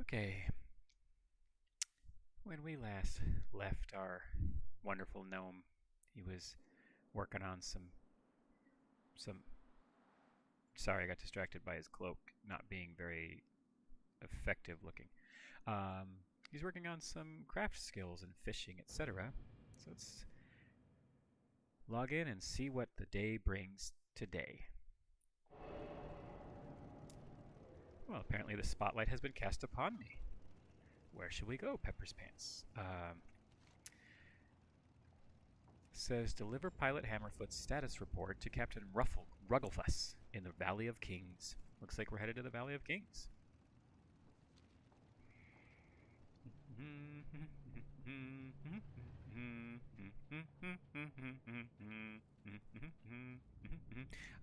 Okay, when we last left our wonderful gnome, he was working on some. Sorry, I got distracted by his cloak not being very effective looking. He's working on some craft skills and fishing, etc. So let's log in and see what the day brings today. Well, apparently the spotlight has been cast upon me. Where should we go, Pepperspants? Says deliver pilot Hammerfoot's status report to Captain Rugglefuss in the Valley of Kings. Looks like we're headed to the Valley of Kings.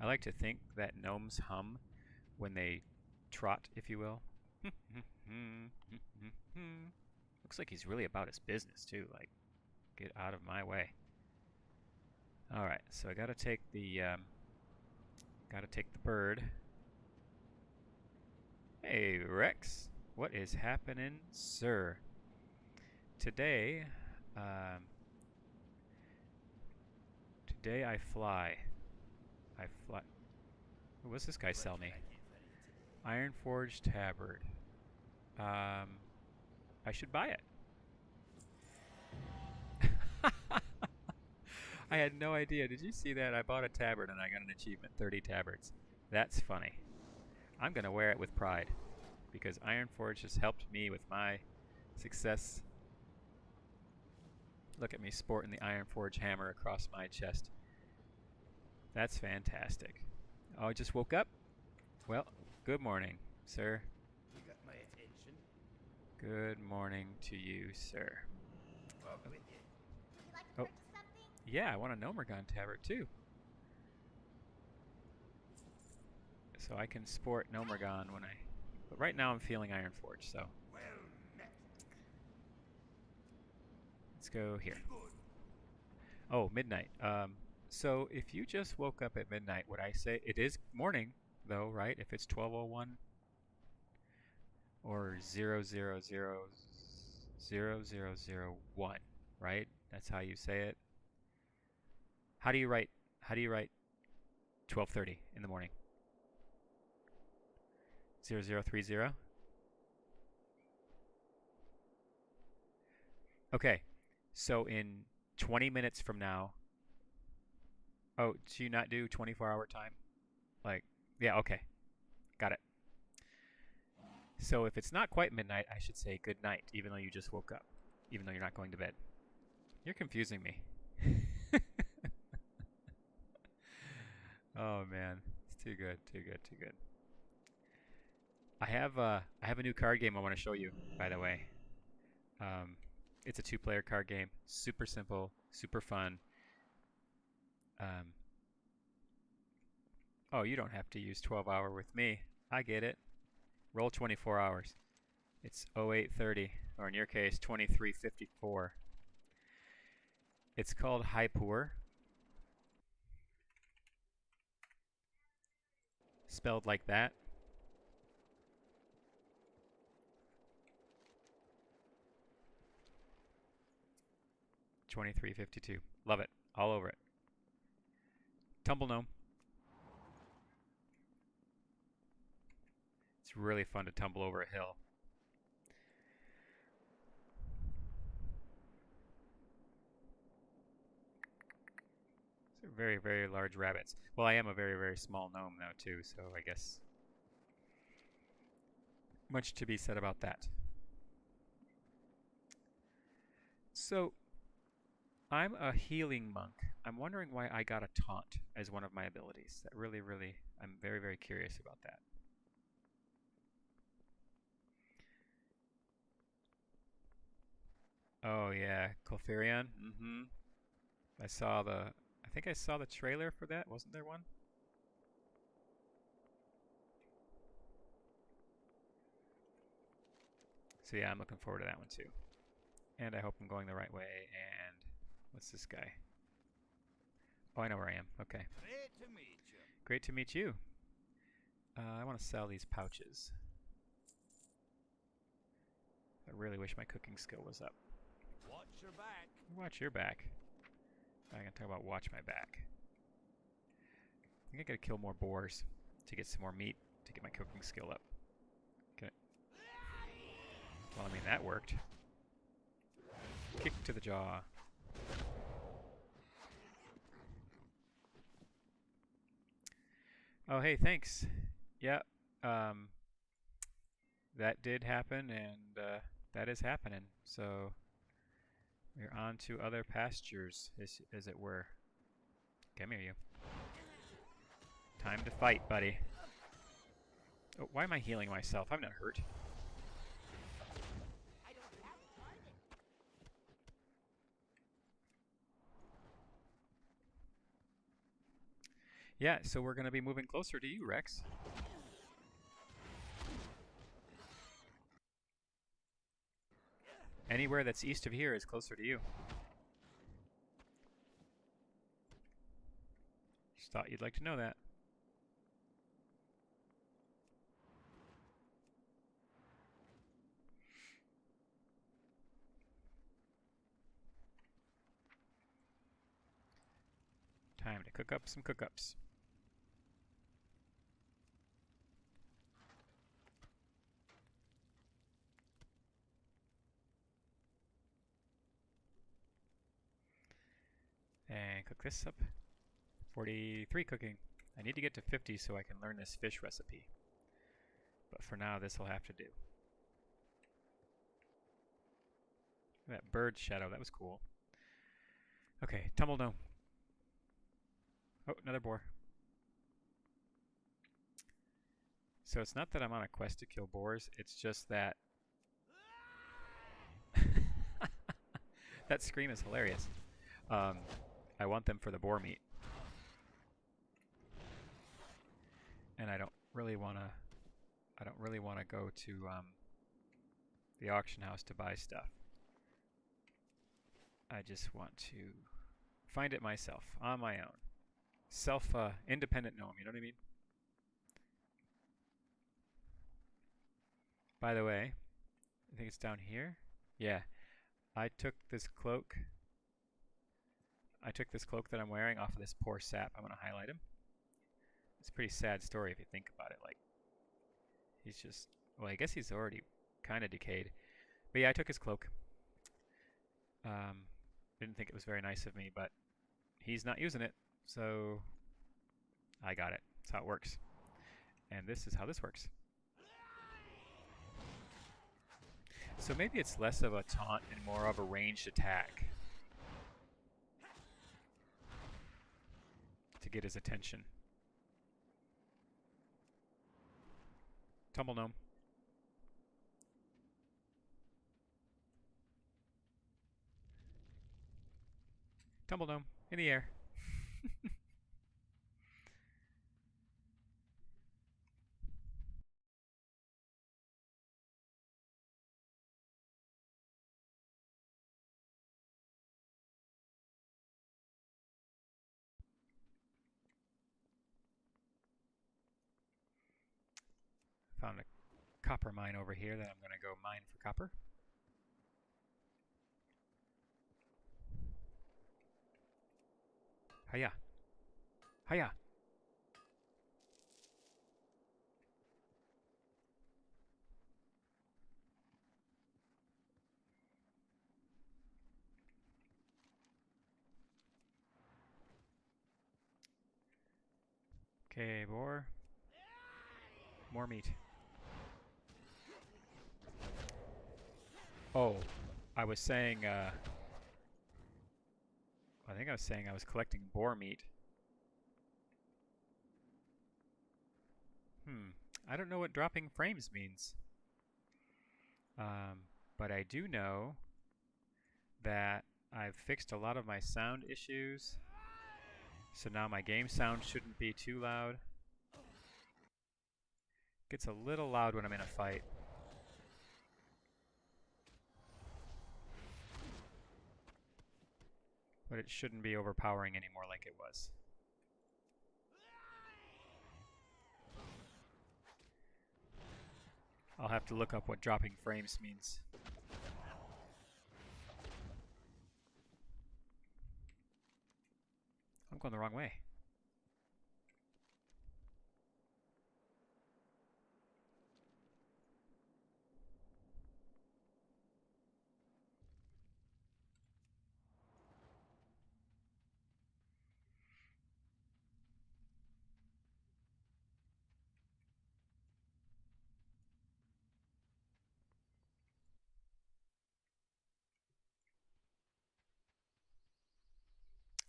I like to think that gnomes hum when they trot, if you will. Looks like he's really about his business too. Like, get out of my way. All right, so I gotta take the bird. Hey Rex, what is happening, sir? Today, today I fly. I fly. What's this guy sell me? Iron Forged Tabard. I should buy it. I had no idea. Did you see that? I bought a tabard and I got an achievement, 30 tabards. That's funny. I'm going to wear it with pride because Iron Forge has helped me with my success. Look at me sporting the Iron Forge hammer across my chest. That's fantastic. Oh, I just woke up? Well, good morning, sir. You got my attention. Good morning to you, sir. Up with you. Would you like to purchase something? Yeah, I want a Nomergon tabard too. So I can sport Nomergon when I... But right now I'm feeling Iron Forge, so... Well met. Let's go here. Good. Oh, midnight. So if you just woke up at midnight, would I say... It is morning, though, right? If it's 12:01 or 00000001, right? That's how you say it. How do you write 12:30 in the morning? 0030? Okay. So in 20 minutes from now, oh, do you not do 24-hour time? Like, yeah, okay. Got it. So if it's not quite midnight, I should say good night, even though you just woke up, even though you're not going to bed. You're confusing me. Oh man, it's too good, too good, too good. I have a new card game I want to show you, by the way. It's a 2-player card game, super simple, super fun. Oh, you don't have to use 12-hour with me. I get it. Roll 24 hours. It's 0830, or in your case, 2354. It's called Hypur. Spelled like that. $23.52. Love it. All over it. Tumble Gnome. It's really fun to tumble over a hill. These are very, very large rabbits. Well, I am a very, very small gnome, though, too, so I guess much to be said about that. So, I'm a healing monk. I'm wondering why I got a taunt as one of my abilities. That really, really, I'm very, very curious about that. Oh yeah, Clefairy. Mm-hmm. I think I saw the trailer for that. Wasn't there one? So yeah, I'm looking forward to that one too. And I hope I'm going the right way. And what's this guy? Oh, I know where I am. Okay. Great to meet you. Great to meet you. I want to sell these pouches. I really wish my cooking skill was up. Watch your back. Watch your back. I'm gonna talk about watch my back. I think I gotta kill more boars to get some more meat to get my cooking skill up. Okay. Well, I mean, that worked. Kick to the jaw. Oh, hey, thanks. Yeah, that did happen, and that is happening. So we're on to other pastures, as it were. Come here, you. Time to fight, buddy. Oh, why am I healing myself? I'm not hurt. I don't have a target. Yeah, so we're going to be moving closer to you, Rex. Anywhere that's east of here is closer to you. Just thought you'd like to know that. Time to cook up some cook-ups. And cook this up. 43 cooking. I need to get to 50 so I can learn this fish recipe. But for now, this will have to do. That bird shadow, that was cool. Okay, tumble gnome. Oh, another boar. So it's not that I'm on a quest to kill boars, it's just that... that scream is hilarious. I want them for the boar meat. And I don't really want to go to the auction house to buy stuff. I just want to find it myself, on my own. Independent gnome, you know what I mean? By the way, I think it's down here. Yeah, I took this cloak that I'm wearing off of this poor sap. I'm going to highlight him. It's a pretty sad story if you think about it. Like, he's just, well, I guess he's already kind of decayed. But yeah, I took his cloak. Didn't think it was very nice of me, but he's not using it, so I got it. That's how it works. And this is how this works. So maybe it's less of a taunt and more of a ranged attack to get his attention. Tumble gnome. Tumble gnome in the air. Found a copper mine over here that I'm going to go mine for copper. Hiya. Hiya. Okay, boar. More meat. Oh, I was saying, I think I was saying I was collecting boar meat. I don't know what dropping frames means. But I do know that I've fixed a lot of my sound issues. So now my game sound shouldn't be too loud. Gets a little loud when I'm in a fight. But it shouldn't be overpowering anymore like it was. I'll have to look up what dropping frames means. going the wrong way.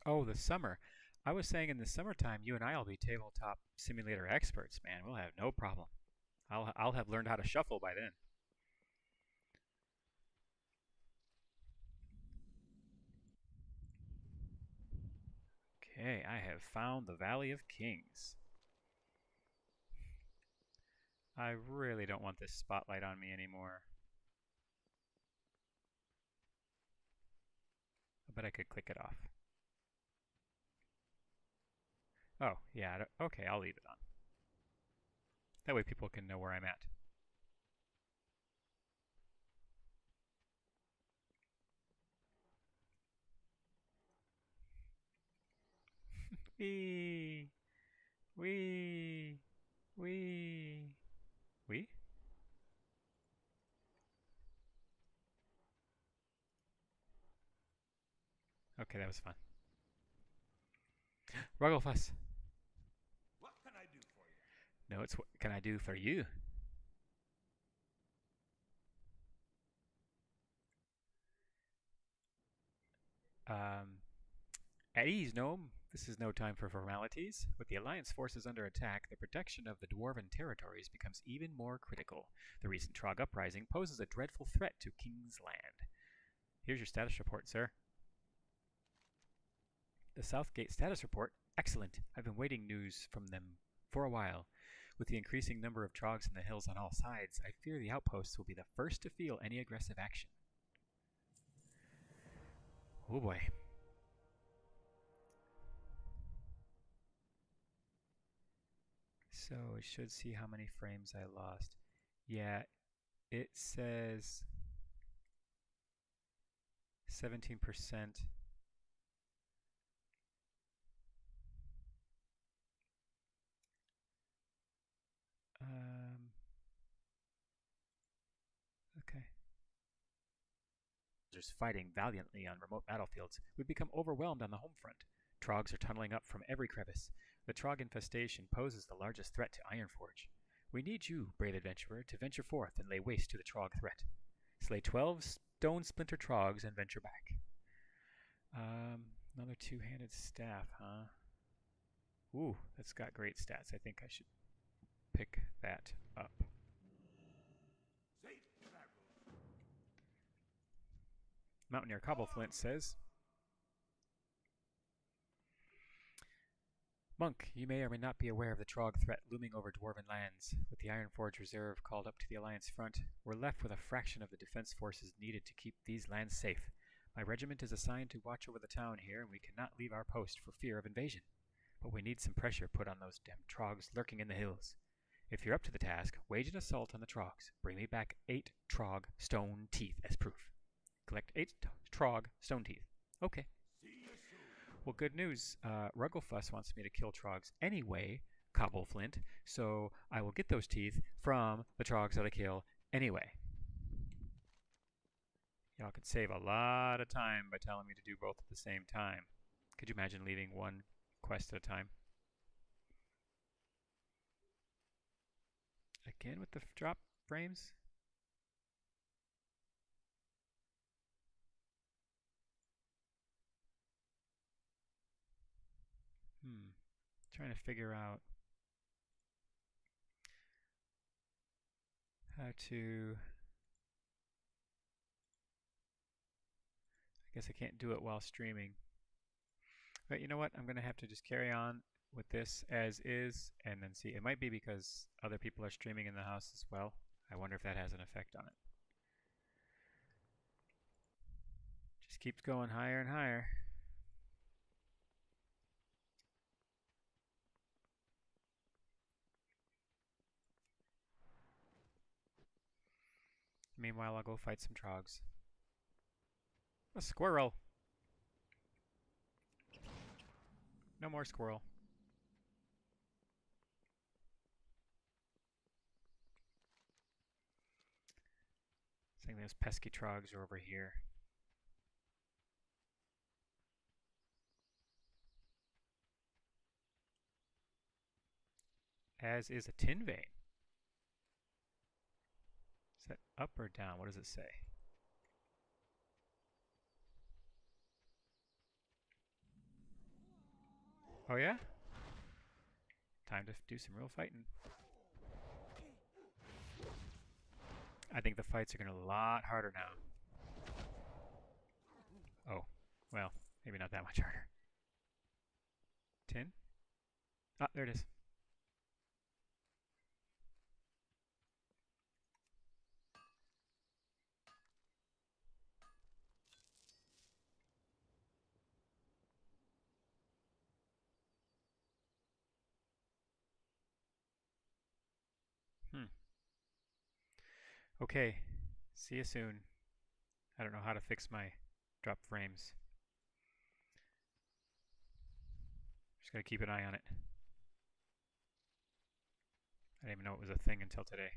Oh, the summer. I was saying in the summertime, you and I will be tabletop simulator experts, man. We'll have no problem. I'll have learned how to shuffle by then. Okay, I have found the Valley of Kings. I really don't want this spotlight on me anymore. I bet I could click it off. Oh, yeah, okay, I'll leave it on. That way people can know where I'm at. Wee! Wee! Wee! Wee? Okay, that was fun. Rugglefuss! What can I do for you? No, it's what can I do for you? Um, At ease, Gnome. This is no time for formalities. With the Alliance forces under attack, the protection of the Dwarven territories becomes even more critical. The recent Trog uprising poses a dreadful threat to King's Land. Here's your status report, sir. The Southgate status report? Excellent. I've been waiting news from them for a while. With the increasing number of Trogs in the hills on all sides, I fear the outposts will be the first to feel any aggressive action. Oh boy. So it should see how many frames I lost. Yeah, it says 17%. Um, okay. Just fighting valiantly on remote battlefields, we've become overwhelmed on the home front. Trogs are tunneling up from every crevice. The Trog infestation poses the largest threat to Ironforge. We need you, brave adventurer, to venture forth and lay waste to the Trog threat. Slay 12 stone splinter Trogs and venture back. Another two-handed staff, huh? Ooh, that's got great stats. I think I should pick that up. Safe travels. Mountaineer Cobbleflint says, Monk, you may or may not be aware of the Trog threat looming over Dwarven lands. With the Ironforge Reserve called up to the Alliance front, we're left with a fraction of the defense forces needed to keep these lands safe. My regiment is assigned to watch over the town here, and we cannot leave our post for fear of invasion. But we need some pressure put on those damn Trogs lurking in the hills. If you're up to the task, wage an assault on the Trogs. Bring me back 8 Trog stone teeth as proof. Collect 8 Trog stone teeth. Okay. See you soon. Well, good news. Rugglefuss wants me to kill Trogs anyway, Cobbleflint, so I will get those teeth from the Trogs that I kill anyway. Y'all could save a lot of time by telling me to do both at the same time. Could you imagine leaving one quest at a time? Again with the drop frames? Trying to figure out how to... I guess I can't do it while streaming. But you know what? I'm going to have to just carry on with this as is and then see. It might be because other people are streaming in the house as well. I wonder if that has an effect on it. Just keeps going higher and higher. Meanwhile, I'll go fight some Trogs. A squirrel! No more squirrel. Saying those pesky trogs are over here. As is a tin vein. Is that up or down? What does it say? Oh yeah? Time to do some real fighting. I think the fights are going to be a lot harder now. Oh, well, maybe not that much harder. Tin? Ah, there it is. Okay, see you soon. I don't know how to fix my drop frames. Just gotta keep an eye on it. I didn't even know it was a thing until today.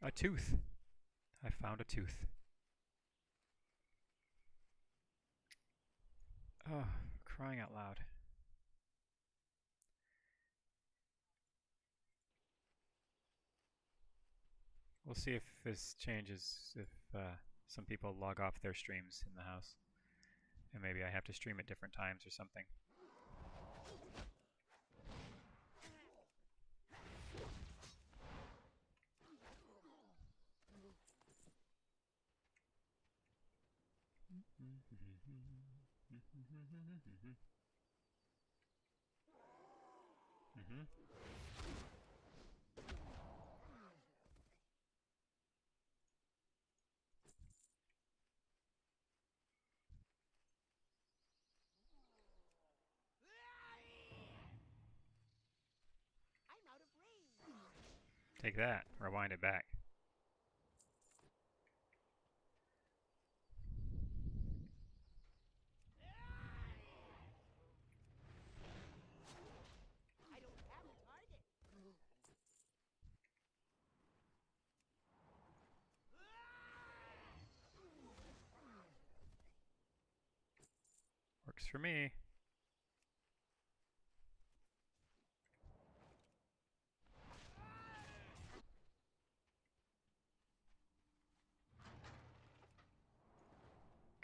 A tooth. I found a tooth. Oh, crying out loud. We'll see if this changes, if some people log off their streams in the house. And maybe I have to stream at different times or something. I'm out of range. Take that. Rewind it back. I don't have a target. Works for me.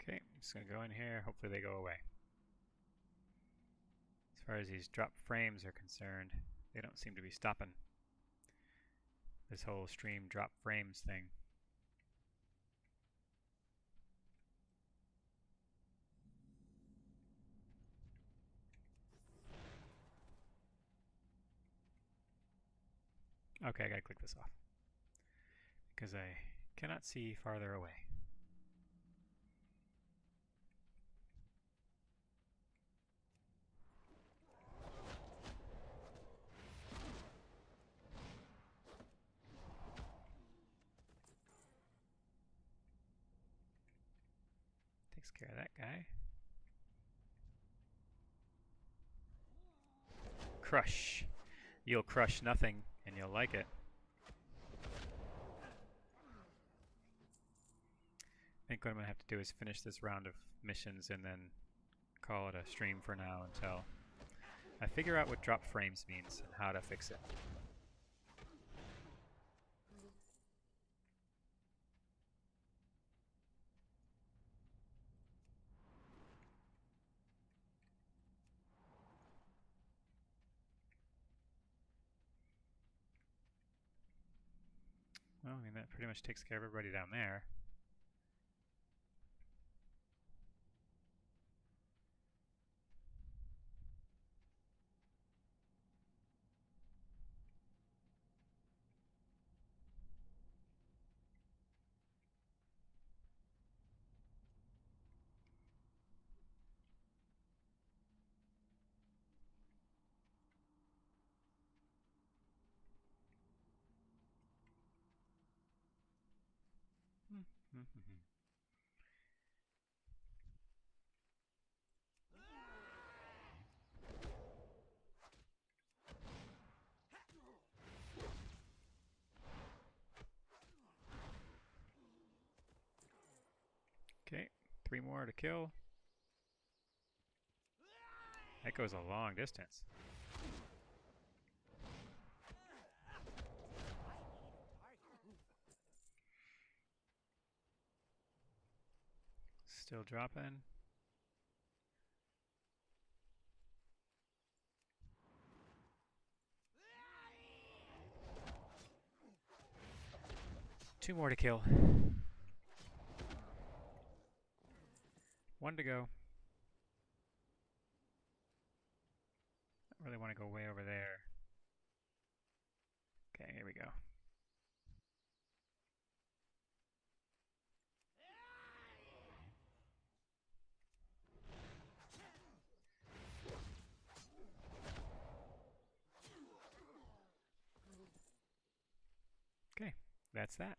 Okay, I'm just gonna go in here. Hopefully they go away. As far as these drop frames are concerned, they don't seem to be stopping. This whole stream drop frames thing. Okay, I gotta click this off because I cannot see farther away. Takes care of that guy. Crush. You'll crush nothing and you'll like it. I think what I'm gonna have to do is finish this round of missions and then call it a stream for now until I figure out what drop frames means and how to fix it. Well, I mean, that pretty much takes care of everybody down there. Okay, 3 more to kill. That goes a long distance. Still dropping. Two more to kill. 1 to go. I really want to go way over there. Okay, here we go. Okay, that's that.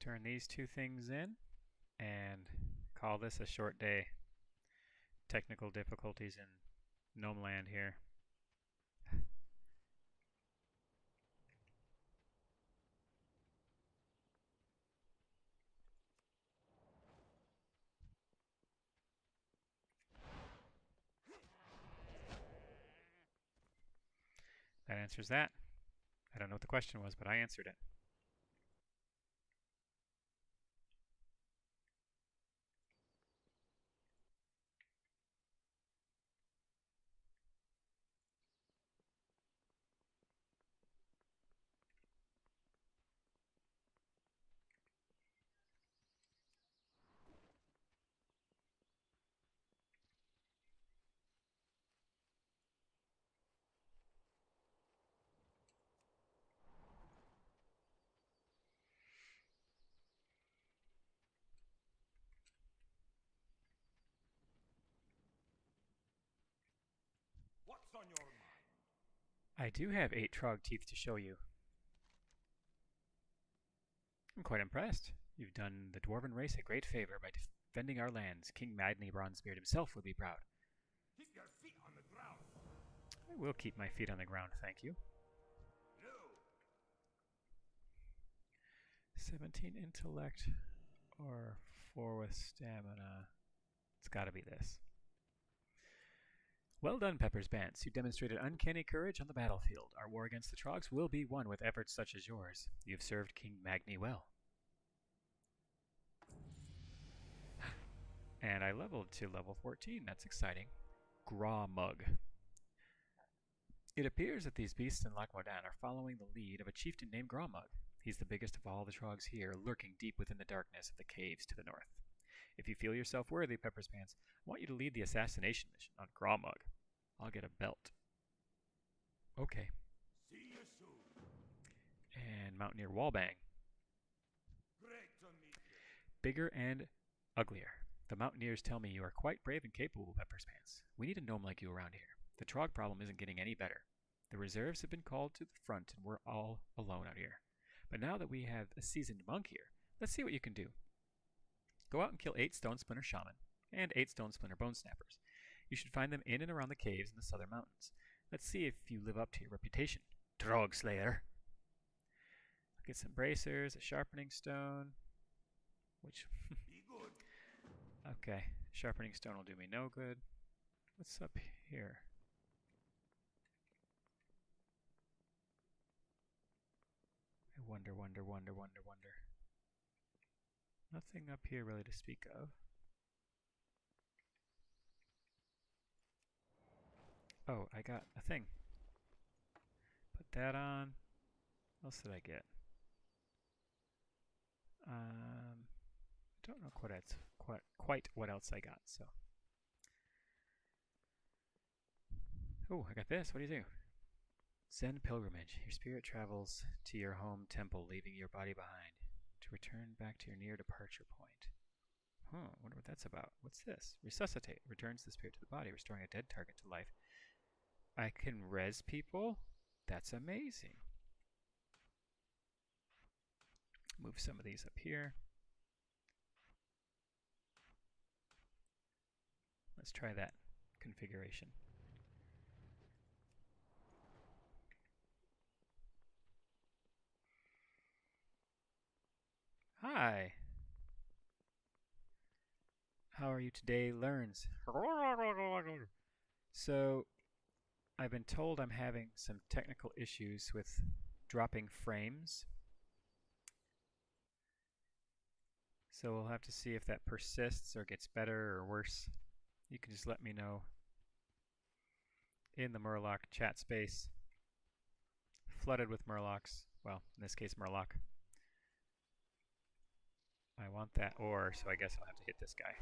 Turn these 2 things in and call this a short day. Technical difficulties in Gnome Land here. That answers that. I don't know what the question was, but I answered it. What's on your mind? I do have 8 Trog teeth to show you. I'm quite impressed. You've done the dwarven race a great favor by defending our lands. King Magni Bronzebeard himself would be proud. Keep your feet on the ground. I will keep my feet on the ground, thank you. No. 17 intellect or 4 with stamina. It's gotta be this. Well done, Pepperspants. You demonstrated uncanny courage on the battlefield. Our war against the Trogs will be won with efforts such as yours. You've served King Magni well. And I leveled to level 14. That's exciting. Graw Mug. It appears that these beasts in Lac-Modan are following the lead of a chieftain named Grawmug. He's the biggest of all the Trogs here, lurking deep within the darkness of the caves to the north. If you feel yourself worthy, Pepperspants, I want you to lead the assassination mission on Grawmug. I'll get a belt. Okay. See you soon. And Mountaineer Wallbang. Great to meet you. Bigger and uglier. The Mountaineers tell me you are quite brave and capable, Pepperspants. We need a gnome like you around here. The Trog problem isn't getting any better. The reserves have been called to the front and we're all alone out here. But now that we have a seasoned monk here, let's see what you can do. Go out and kill 8 Stone Splinter Shaman and 8 Stone Splinter Bone Snappers. You should find them in and around the caves in the southern mountains. Let's see if you live up to your reputation, Trog Slayer. I'll get some bracers, a sharpening stone, which... Be good. Okay, sharpening stone will do me no good. What's up here? I wonder. Nothing up here really to speak of. Oh, I got a thing. Put that on. What else did I get? I don't know quite what else I got, so. Oh, I got this. What do you do? Zen pilgrimage. Your spirit travels to your home temple, leaving your body behind, to return back to your near departure point. Huh, wonder what that's about. What's this? Resuscitate. Returns the spirit to the body, restoring a dead target to life. I can res people? That's amazing. Move some of these up here. Let's try that configuration. Hi. How are you today, Learns? So, I've been told I'm having some technical issues with dropping frames. So we'll have to see if that persists or gets better or worse. You can just let me know in the Murloc chat space. Flooded with Murlocs. Well, in this case, Murloc. I want that ore, so I guess I'll have to hit this guy.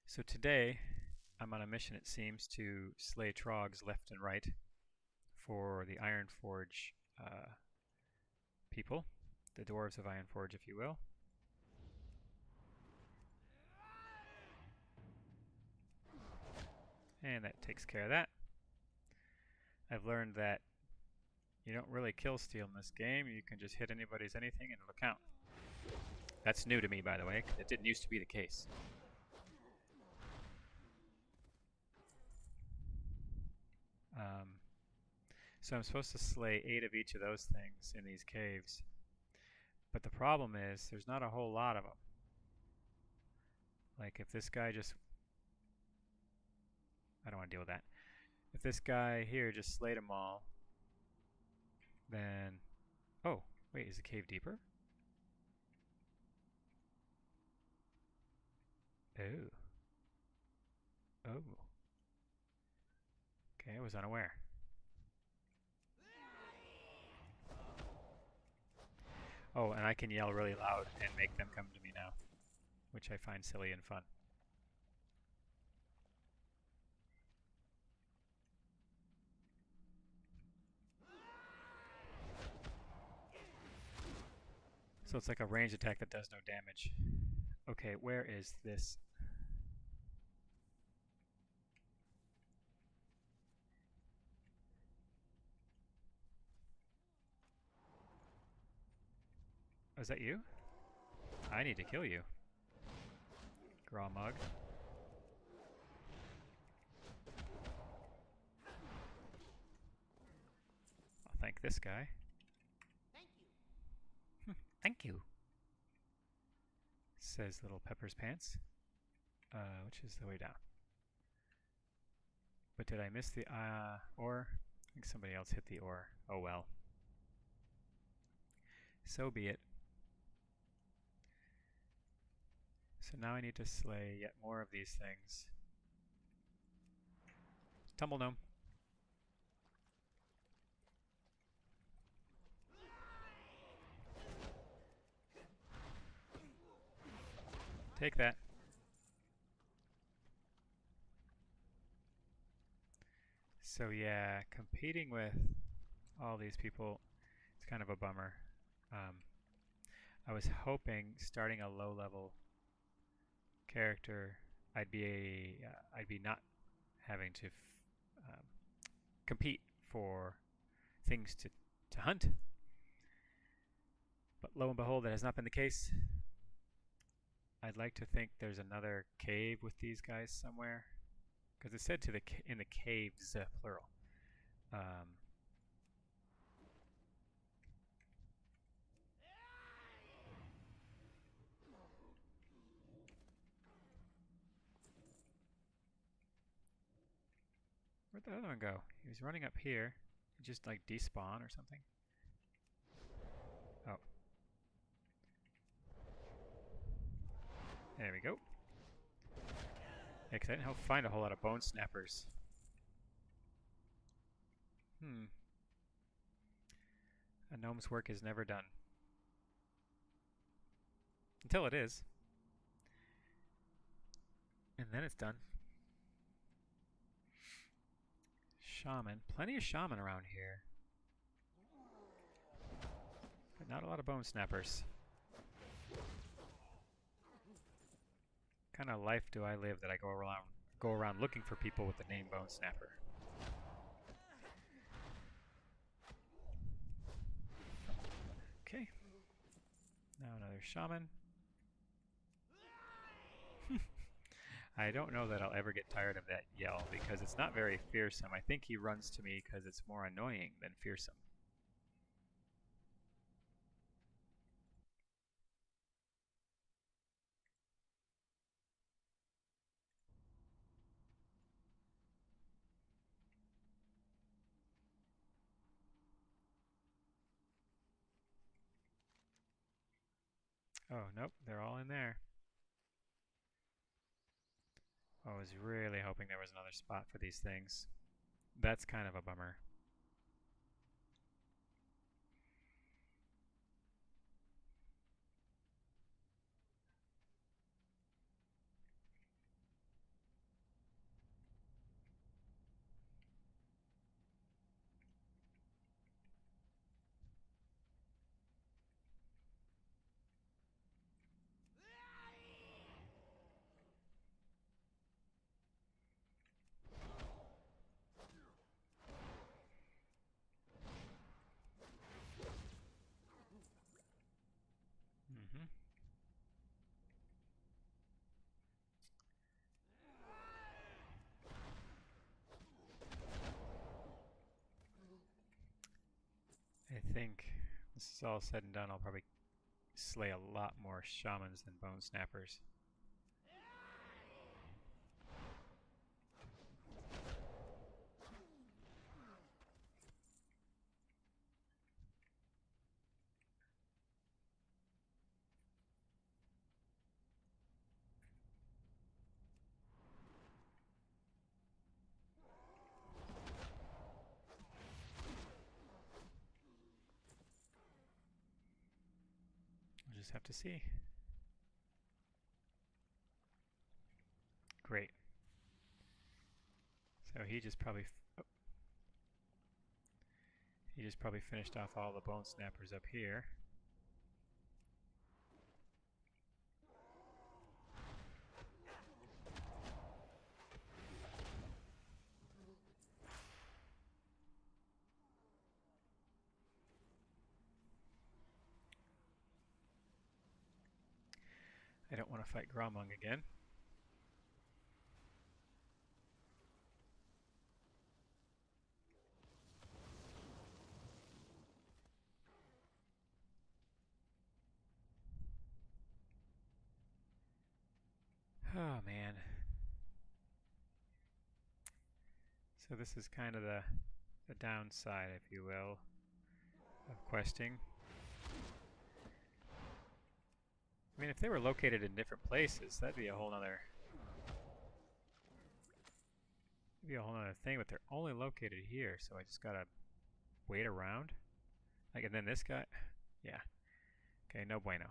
So today, I'm on a mission, it seems, to slay Trogs left and right for the Ironforge people, the dwarves of Ironforge, if you will. And that takes care of that. I've learned that you don't really kill steal in this game. You can just hit anybody's anything and it'll count. That's new to me, by the way, because it didn't used to be the case. So I'm supposed to slay 8 of each of those things in these caves. But the problem is, there's not a whole lot of them. Like, if this guy just... I don't want to deal with that. If this guy here just slayed them all, then... Oh, wait, is the cave deeper? Oh. Oh. Okay, I was unaware. Oh, and I can yell really loud and make them come to me now, which I find silly and fun. So it's like a ranged attack that does no damage. Okay, where is this? Oh, is that you? I need to kill you. Grawmug. I'll thank this guy. Thank you. Thank you, says little Pepperspants, which is the way down. But did I miss the ore? I think somebody else hit the ore. Oh well. So be it. So now I need to slay yet more of these things. Tumble Gnome. Take that. So yeah, competing with all these people, it's kind of a bummer. I was hoping starting a low-level character, I'd be not having to compete for things to hunt. But lo and behold, that has not been the case. I'd like to think there's another cave with these guys somewhere, because it said in the caves plural. Where'd the other one go? He was running up here. He just like despawn or something. Oh. There we go. Yeah, 'cause I didn't find a whole lot of bone snappers. A gnome's work is never done. Until it is. And then it's done. Shaman. Plenty of shaman around here. But not a lot of bone snappers. kind of life do I live that I go around looking for people with the name Bone Snapper? Okay. Now another shaman. I don't know that I'll ever get tired of that yell because it's not very fearsome. I think he runs to me because it's more annoying than fearsome. Oh, nope, they're all in there. I was really hoping there was another spot for these things. That's kind of a bummer. Mm-hmm. I think this is all said and done, I'll probably slay a lot more shamans than bone snappers. We'll just have to see. Great. So he just probably finished off all the bone snappers up here. I don't want to fight Gromung again. Oh man. So this is kind of the downside, if you will, of questing. I mean, if they were located in different places, that'd be a whole nother thing, but they're only located here, so I just gotta wait around. Like, and then this guy, yeah. Okay, no bueno.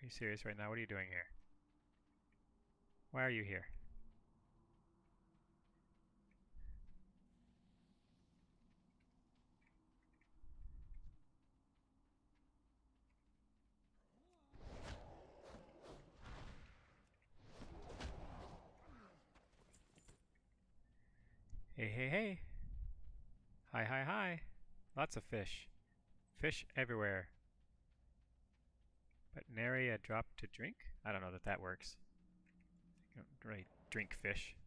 Are you serious right now? What are you doing here? Why are you here? Hey, hey, hey. Hi, hi, hi. Lots of fish. Fish everywhere. But nary a drop to drink? I don't know that that works. You don't really drink fish.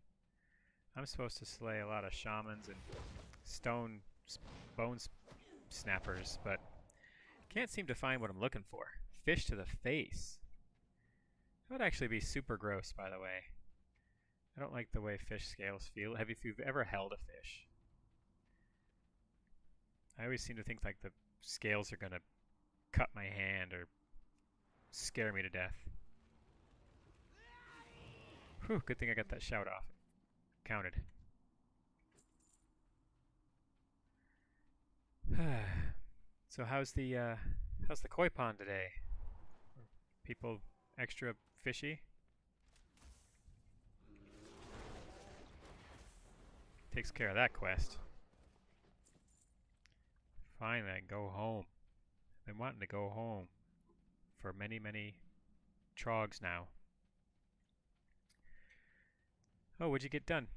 I'm supposed to slay a lot of shamans and bone snappers, but can't seem to find what I'm looking for. Fish to the face. That would actually be super gross, by the way. I don't like the way fish scales feel. If you've ever held a fish, I always seem to think like the scales are gonna cut my hand or scare me to death. Whew, good thing I got that shout off. Counted. So how's the koi pond today? Are people extra fishy? Takes care of that quest. Finally, I can go home. Been wanting to go home for many, many trogs now. Oh, what'd you get done?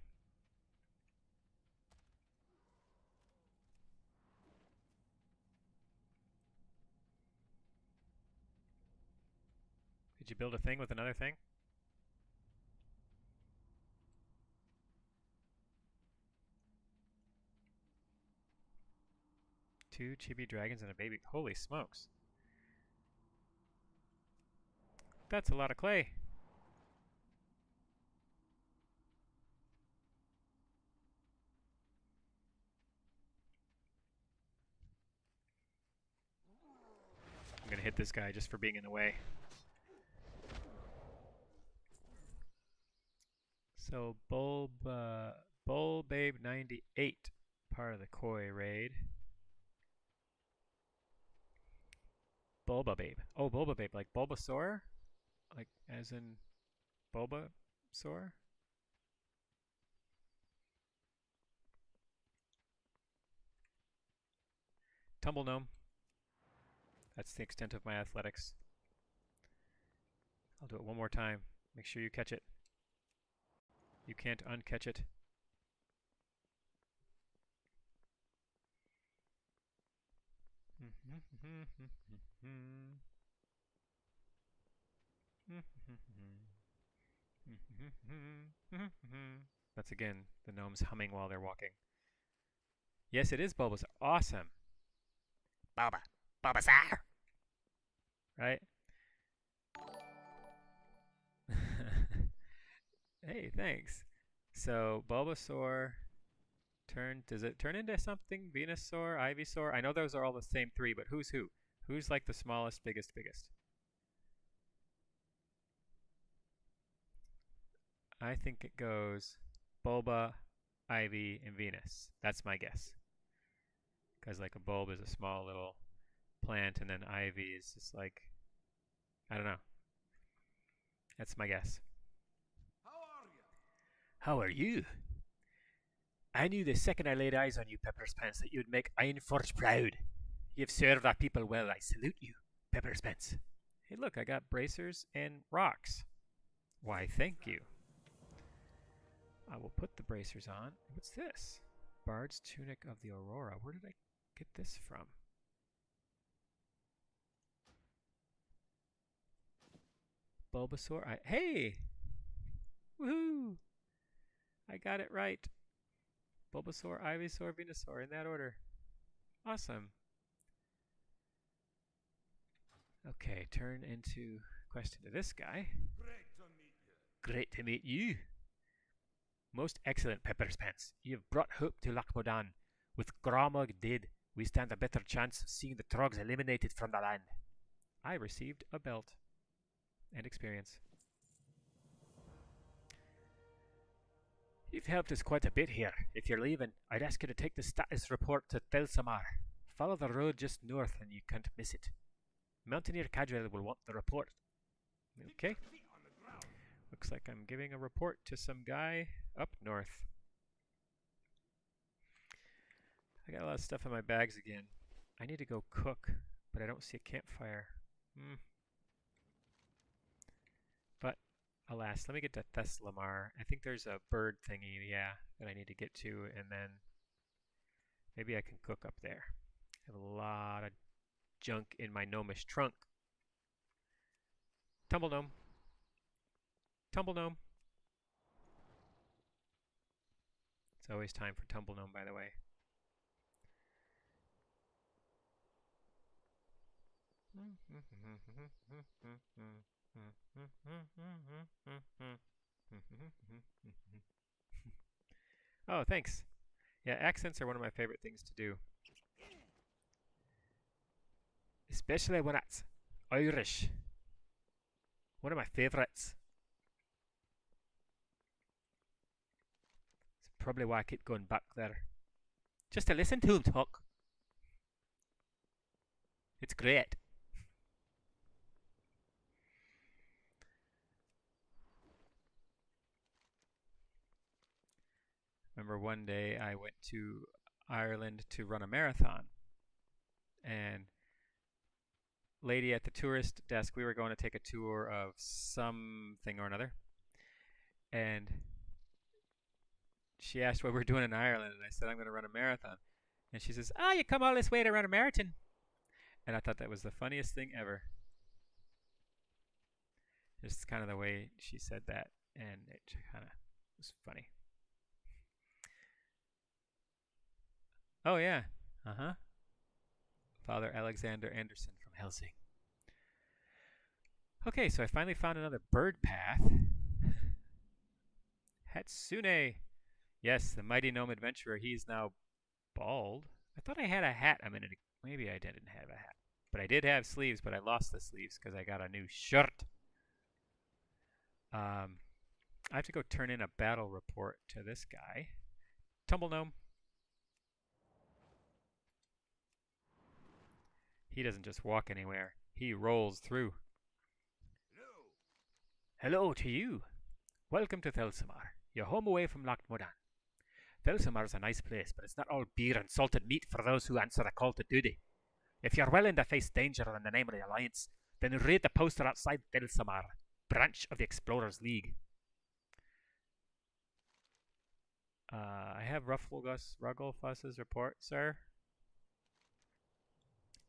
Did you build a thing with another thing? Two chibi dragons and a baby. Holy smokes. That's a lot of clay. I'm gonna hit this guy just for being in the way. So Bulbabe 98, part of the Koi raid. Bulbababe. Oh, Bulbababe, like Bulbasaur? Like as in Bulbasaur? Tumble Gnome. That's the extent of my athletics. I'll do it one more time. Make sure you catch it. You can't uncatch it. That's again the gnomes humming while they're walking. Yes, it is Bulbasaur. Awesome. Bulbasaur. Right? Hey, thanks. So Bulbasaur does it turn into something? Venusaur, Ivysaur? I know those are all the same three, but who's who? Who's like the smallest, biggest? I think it goes Bulba, Ivy, and Venus. That's my guess. Because like a bulb is a small little plant, and then Ivy is just like, I don't know. That's my guess. How are you? I knew the second I laid eyes on you, Pepperspants, that you would make Ironforge proud. You've served our people well. I salute you, Pepperspants. Hey, look, I got bracers and rocks. Why, thank you. I will put the bracers on. What's this? Bard's Tunic of the Aurora. Where did I get this from? Bulbasaur. Hey! Woohoo! I got it right. Bulbasaur, Ivysaur, Venusaur, in that order. Awesome. Okay, turn into question to this guy. Great to meet you. Most excellent, Pepperspants. You have brought hope to Lac-Modan. With Gromog dead, we stand a better chance of seeing the Trogs eliminated from the land. I received a belt and experience. You've helped us quite a bit here. If you're leaving, I'd ask you to take the status report to Tel Samar. Follow the road just north and you can't miss it. Mountaineer Cadwell will want the report. Okay. Looks like I'm giving a report to some guy up north. I got a lot of stuff in my bags again. I need to go cook, but I don't see a campfire. But alas, let me get to Theslamar. I think there's a bird thingy, yeah, that I need to get to, and then maybe I can cook up there. I have a lot of junk in my gnomish trunk. Tumble Gnome. Tumble Gnome. It's always time for Tumble Gnome, by the way. Oh, thanks. Yeah, accents are one of my favorite things to do. Especially when it's Irish. One of my favorites. It's probably why I keep going back there. Just to listen to him talk. It's great. Remember one day I went to Ireland to run a marathon. And lady at the tourist desk. We were going to take a tour of something or another, and she asked what we were doing in Ireland, and I said I'm going to run a marathon. And she says, "Ah, you come all this way to run a marathon?" And I thought that was the funniest thing ever. Just kind of the way she said that, and it kind of was funny. Oh yeah, uh-huh. Father Alexander Anderson from Helsing. Okay, so I finally found another bird path. Hatsune. Yes, the mighty gnome adventurer. He's now bald. I thought I had a hat a minute ago. Maybe I didn't have a hat. But I did have sleeves, but I lost the sleeves because I got a new shirt. I have to go turn in a battle report to this guy. Tumble Gnome. He doesn't just walk anywhere. He rolls through. Hello to you. Welcome to Thelsamar. You're home away from Loch Modan. Thelsamar's a nice place, but it's not all beer and salted meat for those who answer the call to duty. If you're willing to face danger in the name of the Alliance, then read the poster outside Thelsamar, branch of the Explorers League. I have Rugglefuss's report, sir.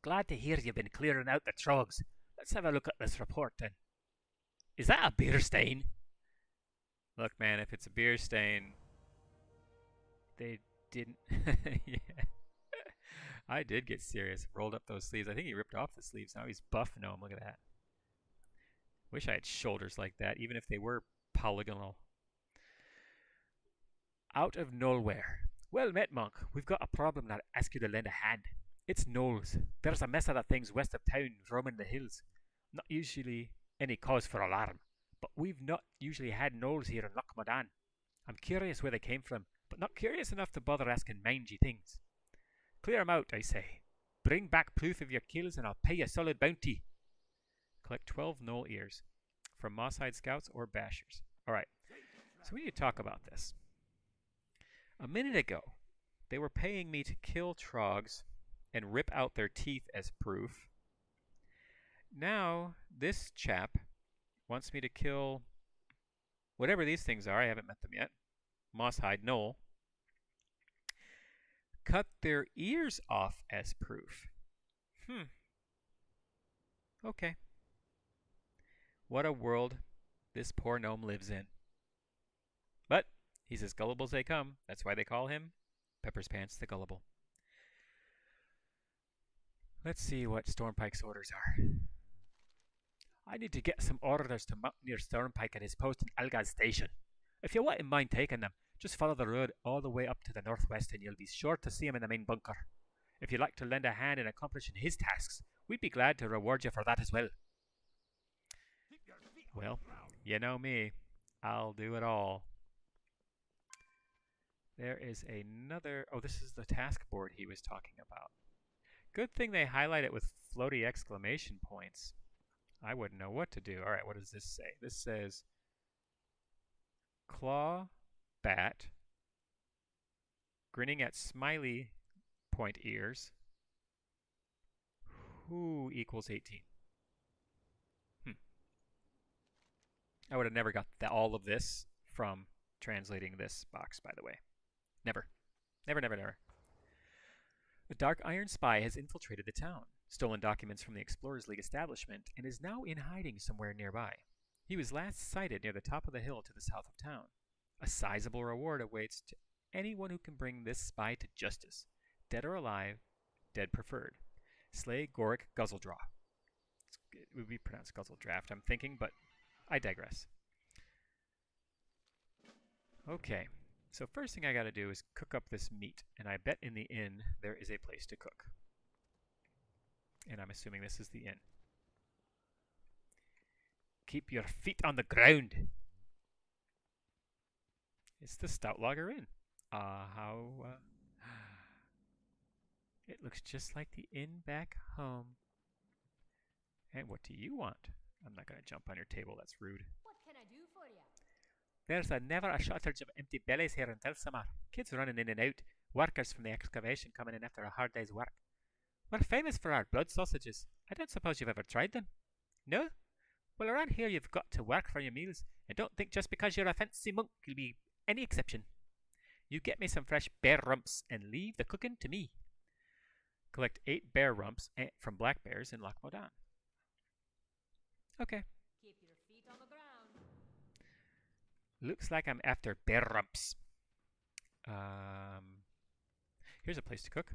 Glad to hear you've been clearing out the trogs. Let's have a look at this report then. Is that a beer stain? Look, man, if it's a beer stain, they didn't. Yeah. I did get serious. Rolled up those sleeves. I think he ripped off the sleeves. Now he's buff gnome. Look at that. Wish I had shoulders like that, even if they were polygonal. Out of nowhere. Well met, monk. We've got a problem that I ask you to lend a hand. It's gnolls. There's a mess of the things west of town, roaming the hills. Not usually any cause for alarm, but we've not usually had gnolls here in Loch Modan. I'm curious where they came from, but not curious enough to bother asking mangy things. Clear 'em out, I say. Bring back proof of your kills and I'll pay you a solid bounty. Collect 12 gnoll ears from Moss-Hide Scouts or Bashers. Alright, so we need to talk about this. A minute ago, they were paying me to kill trogs and rip out their teeth as proof. Now, this chap wants me to kill whatever these things are. I haven't met them yet. Moss-Hide Gnoll. Cut their ears off as proof. Okay. What a world this poor gnome lives in. But he's as gullible as they come. That's why they call him Pepperspants the Gullible. Let's see what Stormpike's orders are. I need to get some orders to Mountaineer Stormpike at his post in Algaz Station. If you wouldn't mind taking them, just follow the road all the way up to the northwest and you'll be sure to see him in the main bunker. If you'd like to lend a hand in accomplishing his tasks, we'd be glad to reward you for that as well. Well, you know me. I'll do it all. There is another... Oh, this is the task board he was talking about. Good thing they highlight it with floaty exclamation points. I wouldn't know what to do. Alright, what does this say? This says... Claw, bat, grinning at smiley point ears. Who equals 18? I would have never got all of this from translating this box, by the way. Never. Never, never, never. The Dark Iron Spy has infiltrated the town, stolen documents from the Explorers League establishment, and is now in hiding somewhere nearby. He was last sighted near the top of the hill to the south of town. A sizable reward awaits to anyone who can bring this spy to justice. Dead or alive, dead preferred. Slay Goric Guzzledraw. It would be pronounced Guzzledraft, I'm thinking, but I digress. Okay, so first thing I gotta do is cook up this meat, and I bet in the inn there is a place to cook. And I'm assuming this is the inn. Keep your feet on the ground. It's the Stout Lager Inn. It looks just like the inn back home. And what do you want? I'm not going to jump on your table. That's rude. What can I do for you? There's never a shortage of empty bellies here in Thelsamar. Kids running in and out. Workers from the excavation coming in after a hard day's work. We're famous for our blood sausages. I don't suppose you've ever tried them? No? Well, around here you've got to work for your meals, and don't think just because you're a fancy monk you'll be any exception. You get me some fresh bear rumps and leave the cooking to me. Collect 8 bear rumps from black bears in Loch Modan. Okay. Keep your feet on the ground. Looks like I'm after bear rumps. Here's a place to cook.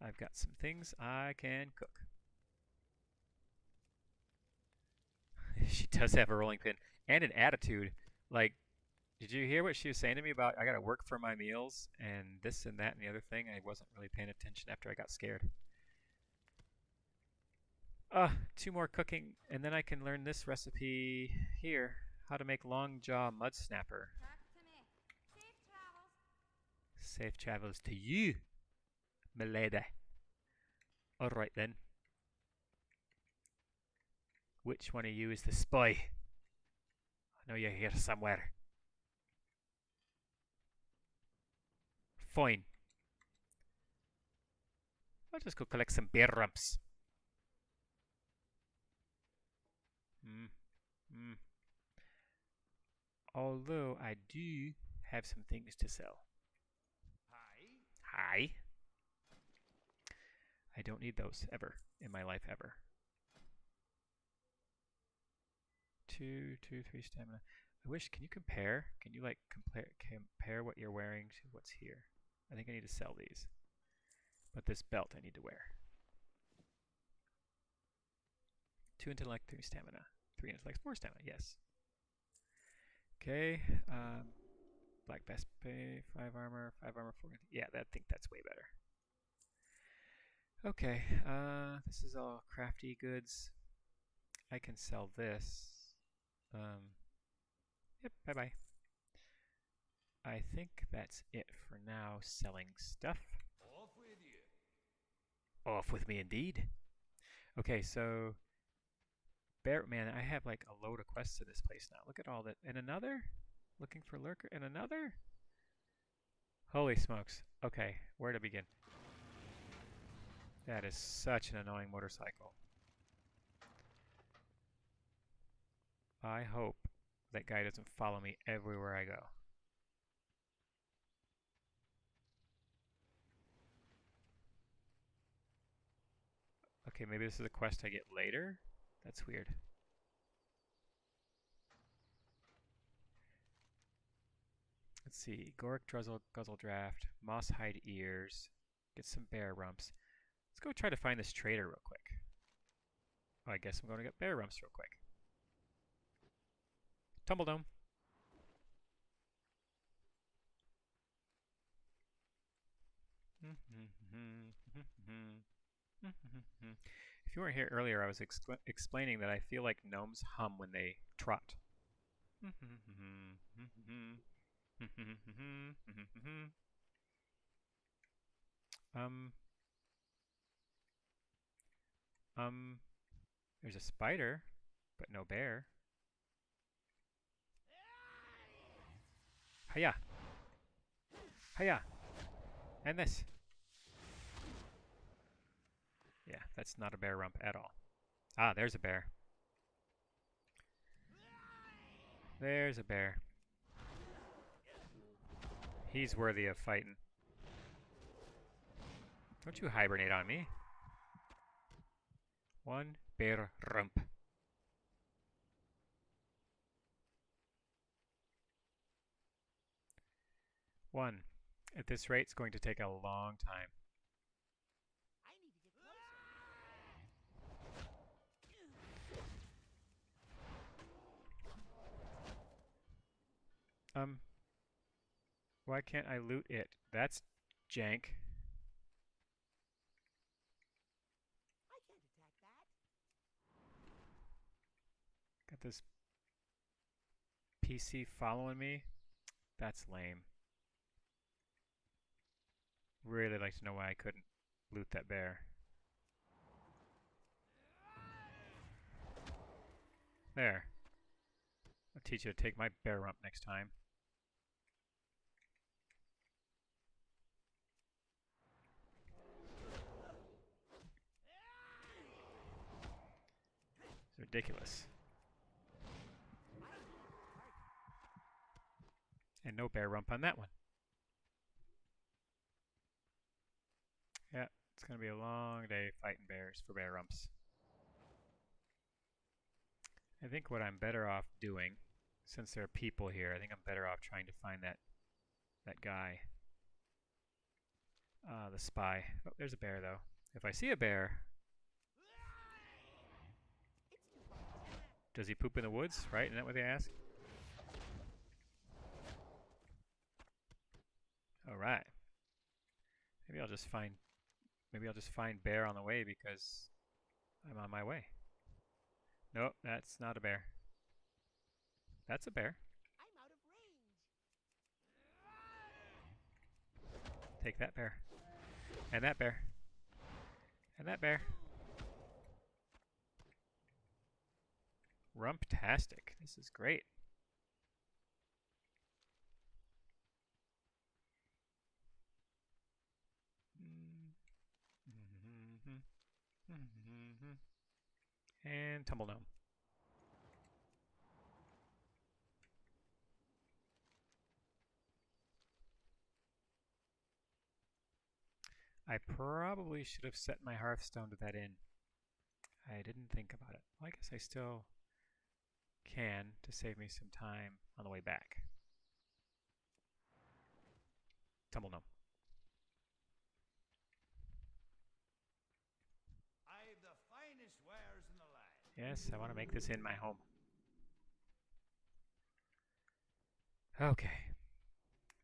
I've got some things I can cook. She does have a rolling pin and an attitude. Like, did you hear what she was saying to me about I gotta work for my meals and this and that and the other thing? I wasn't really paying attention after I got scared. 2 more cooking, and then I can learn this recipe here. How to make long jaw mud snapper. Talk to me. Safe travels. Safe travels to you, milady. Alright then. Which one of you is the spy? I know you're here somewhere. Fine. I'll just go collect some bear rumps. Although I do have some things to sell. Hi. I don't need those ever in my life ever. 2, 2, 3 stamina. I wish. Can you compare? Can you like compare what you're wearing to what's here? I think I need to sell these. But this belt I need to wear. 2 intellect, 3 stamina. 3 intellect, 4 stamina. Yes. Okay. Black vest pay, 5 armor, 4. Yeah, I think that's way better. Okay. This is all crafty goods. I can sell this. Yep. Bye bye. I think that's it for now. Selling stuff. Off with you. Off with me, indeed. Okay, so man, I have like a load of quests in this place now. Look at all that. And another? Looking for lurker. And another? Holy smokes. Okay, where to begin? That is such an annoying motorcycle. I hope that guy doesn't follow me everywhere I go. Okay, maybe this is a quest I get later? That's weird. Let's see. Goric Guzzle Draft, Moss Hide Ears, get some bear rumps. Let's go try to find this trader real quick. Oh, I guess I'm going to get bear rumps real quick. Tumbledome. If you weren't here earlier, I was explaining that I feel like gnomes hum when they trot. There's a spider, but no bear. Hiya! Hiya! And this. Yeah, that's not a bear rump at all. Ah, there's a bear. There's a bear. He's worthy of fighting. Don't you hibernate on me. 1 bear rump. One. At this rate, it's going to take a long time. I need to get closer. Why can't I loot it? That's jank. I can't attack that. Got this PC following me? That's lame. Really like to know why I couldn't loot that bear. There. I'll teach you to take my bear rump next time. Ridiculous. And no bear rump on that one. Yeah, it's going to be a long day fighting bears for bear rumps. I think what I'm better off doing, since there are people here, I think I'm better off trying to find that guy. The spy. Oh, there's a bear, though. If I see a bear... Does he poop in the woods, right? Isn't that what they ask? Alright. Maybe I'll just find bear on the way because I'm on my way. Nope, that's not a bear. That's a bear. I'm out of range. Take that bear. And that bear. And that bear. Rumptastic. This is great. And tumble gnome. I probably should have set my hearthstone to that inn. I didn't think about it. Well, I guess I still can to save me some time on the way back. Tumble gnome. I've the finest wares in the land. Yes, I want to make this inn my home. Okay.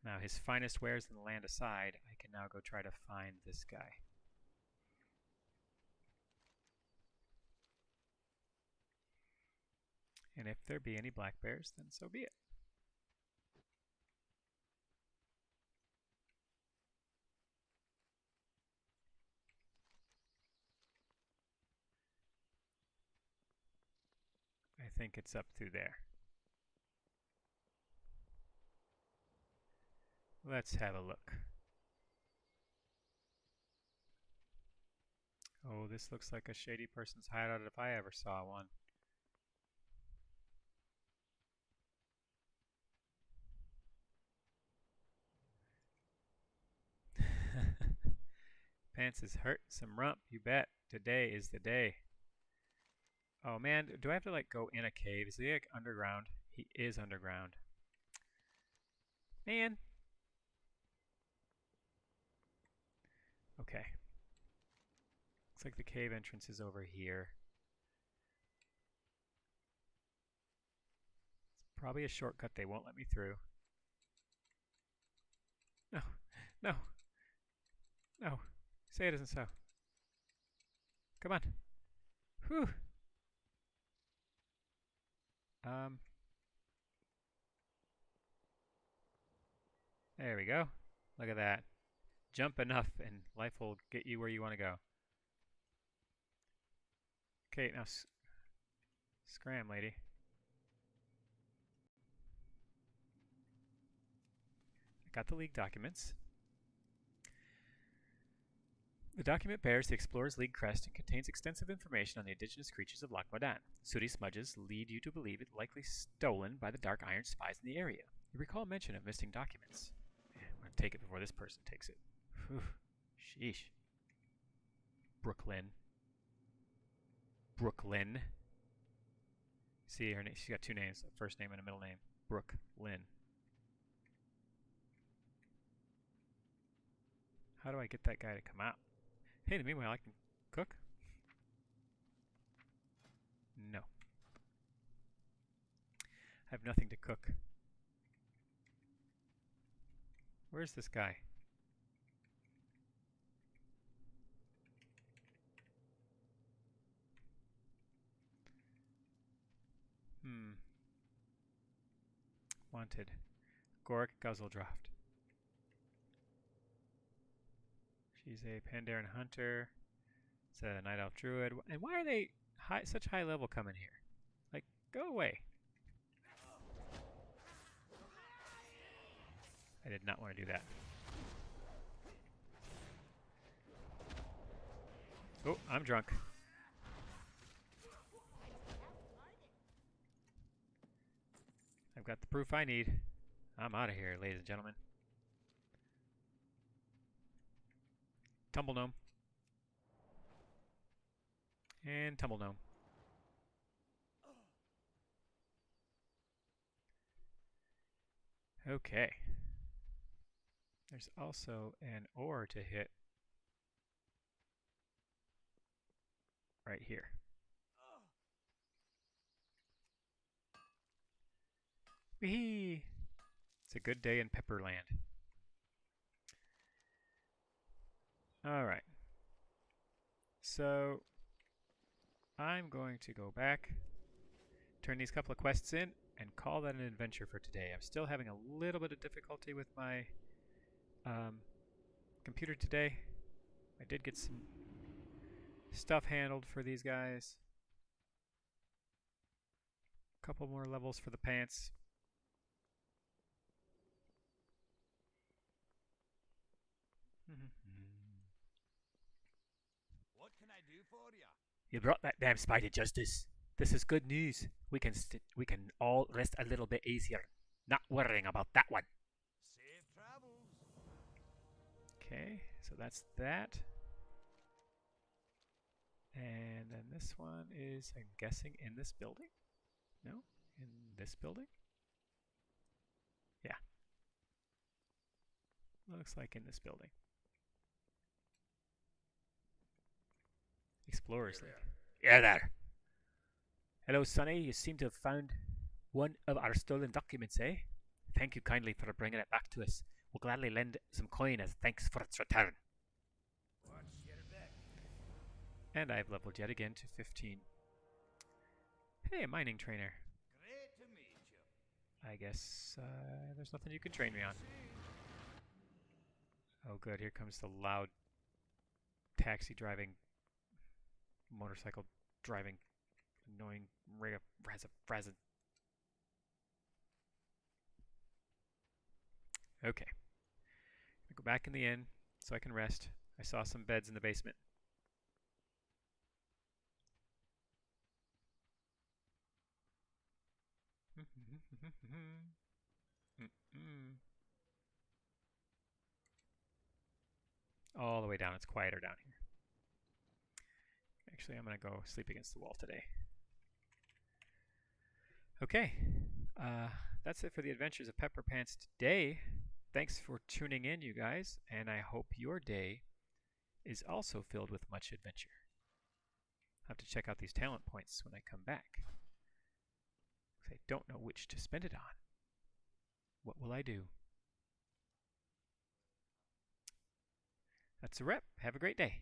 Now, his finest wares in the land aside, I can now go try to find this guy. And if there be any black bears, then so be it. I think it's up through there. Let's have a look. Oh, this looks like a shady person's hideout if I ever saw one. Pants is hurt some rump, you bet. Today is the day. Oh man, do I have to like go in a cave? Is he like underground? He is underground. Man. Okay. Looks like the cave entrance is over here. It's probably a shortcut they won't let me through. No. No. No. Say it isn't so. Come on. Whew. There we go. Look at that. Jump enough and life will get you where you want to go. Okay, now scram, lady. I got the League documents. The document bears the Explorers League crest and contains extensive information on the indigenous creatures of Loch Modan. Sooty smudges lead you to believe it likely stolen by the Dark Iron spies in the area. You recall mention of missing documents. I'm going to take it before this person takes it. Whew. Sheesh. Brooklyn. Brooklyn. See her name. She's got two names, a first name and a middle name. Brooklyn. How do I get that guy to come out? Hey, meanwhile, I can cook. No. I have nothing to cook. Where's this guy? Wanted. Goric Guzzledraft. She's a Pandaren hunter. It's a Night Elf Druid. And why are they such high level coming here? Like, go away. I did not want to do that. Oh, I'm drunk. I've got the proof I need. I'm out of here, ladies and gentlemen. Tumble gnome. And tumble gnome. Okay. There's also an ore to hit right here. Whee! It's a good day in Pepperland. Alright. So, I'm going to go back, turn these couple of quests in, and call that an adventure for today. I'm still having a little bit of difficulty with my computer today. I did get some stuff handled for these guys. A couple more levels for the pants. What can I do for you? You brought that damn spy to justice. This is good news. We can all rest a little bit easier, not worrying about that one. Safe travels. Okay, so that's that. And then this one is, I'm guessing, in this building? No? In this building? Yeah. Looks like in this building. Explorers League. Yeah, there. Hello, Sonny. You seem to have found one of our stolen documents, eh? Thank you kindly for bringing it back to us. We'll gladly lend some coin as thanks for its return. What's your bet? And I've leveled yet again to 15. Hey, a mining trainer. Great to meet you. I guess there's nothing you can train me on. Oh good, here comes the loud taxi driving, motorcycle driving, annoying Razza. Okay. I'll go back in the inn so I can rest. I saw some beds in the basement. All the way down. It's quieter down here. Actually, I'm going to go sleep against the wall today. Okay. That's it for the Adventures of Pepperpants today. Thanks for tuning in, you guys, and I hope your day is also filled with much adventure. I'll have to check out these talent points when I come back. I don't know which to spend it on. What will I do? That's a wrap. Have a great day.